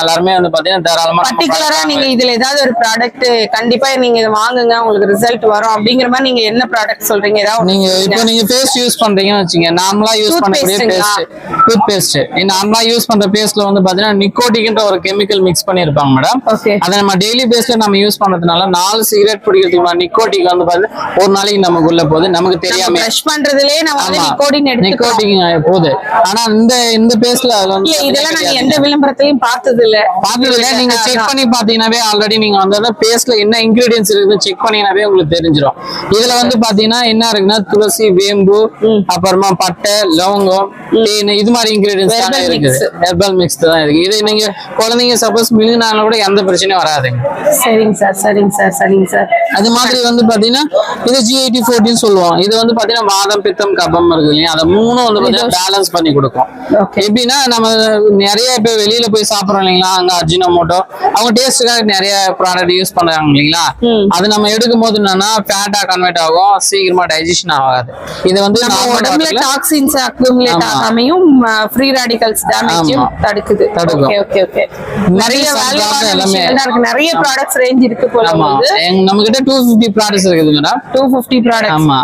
எல்லாருமே வந்து பாத்தீங்கன்னா தாராளமா பர்டிகுலரா நீங்க இதுல ஏதாவது ஒரு ப்ராடக்ட் கண்டிப்பா நீங்க இதை வாங்குங்க உங்களுக்கு ரிசல்ட் வரும் அப்படிங்கிற மாதிரி நீங்க என்ன ப்ராடக்ட் சொல்றீங்க? ஏதாவது நீங்க இப்போ நீங்க பேஸ்ட் யூஸ் பண்றீங்கன்னு வச்சுங்க, நார்மலா யூஸ் பண்ணக்கூடிய பேஸ்ட், டூத் பேஸ்ட், நார்மலா யூஸ் பண்ற பேஸ்ட்ல வந்து பாத்தீங்கன்னா நிக்கோட்டின்ன்ற ஒரு கெமிக்கல் மிக்ஸ் பண்ணிருப்பாங்க மேடம். அதை நம்ம டெய்லி பேஸ்ட்ல நம்ம யூஸ் பண்றதுனால 4 சிகரெட் பிடிக்கிறதுக்கு நிக்கோட்டின் வந்து பாத்தீங்கன்னா ஒரு நாளைக்கு நமக்கு உள்ள போகுது, நமக்கு தெரியாம பிரஷ் பண்றதுலயே நம்ம வந்து நிக்கோட்டின் போகுது. ஆனா இந்த பேஸ்ட்ல இதெல்லாம் நான் எந்த விளம்பரத்தையும் பார்த்தது இல்ல. நீங்க செக் பண்ணி பாத்தீங்கன்னாவே ஆல்ரெடி நீங்க வந்து பேஸ்ட்ல என்ன இன்கிரிடியன்ஸ் இருக்குன்னு செக் பண்ணீங்கன்னாவே உங்களுக்கு தெரிஞ்சிடும். இதுல வந்து பாத்தீங்கன்னா என்ன இருக்குன்னா துளசி, வேம்பு, அப்புறமா பட்டை, லவங்கம், தேன், இது மாதிரி இன்கிரிடியன்ஸ் தான் இருக்குது. ஹெர்பல் மிக்ஸ் தான் இருக்கு. இது நீங்க குழந்தைங்க சப்போஸ் மில்லினாலும் கூட எந்த பிரச்சனையும் வராதுங்க. சரிங்க சார். அது மாதிரி வந்து பாத்தீங்கன்னா இது G8014 சொல்லுவோம். இது வந்து பாத்தீங்கன்னா வாதம், பித்தம், கபம் இருக்கு இல்லையா, அதை மூணும் வந்து பாத்தீங்கன்னா பேலன்ஸ் பண்ணி கொடுக்கும். எப்படின்னா நம்ம நிறைய பேர் வெளியில போய் சாப்பிடுறோம் இல்லைங்களா, அங்க அஜினோமோட்டோ அவங்க டேஸ்டுக்காக நிறைய ப்ராடக்ட் யூஸ் பண்றாங்க இல்லைங்களா, அது நம்ம எடுக்கும் போது என்னன்னா ஃபேட்டா கன்வெர்ட் ஆகும், சீக்கிரமா டைஜஷன் ஆகாது. இது வந்து உடம்புல டாக்ஸின்ஸ் அக்யூமுலேட் ஆகாமையும் ஃப்ரீ ராடிகல்ஸ் டேமேஜும் தடுக்குது. ஓகே. நிறைய நிறைய ப்ராடக்ட்ஸ் ரேஞ்ச் இருக்கு போல. நம்ம கிட்ட 250 ப்ராடக்ட்ஸ் இருக்குது மேடம். 250 ப்ராடக்ட்ஸ். ஆமா.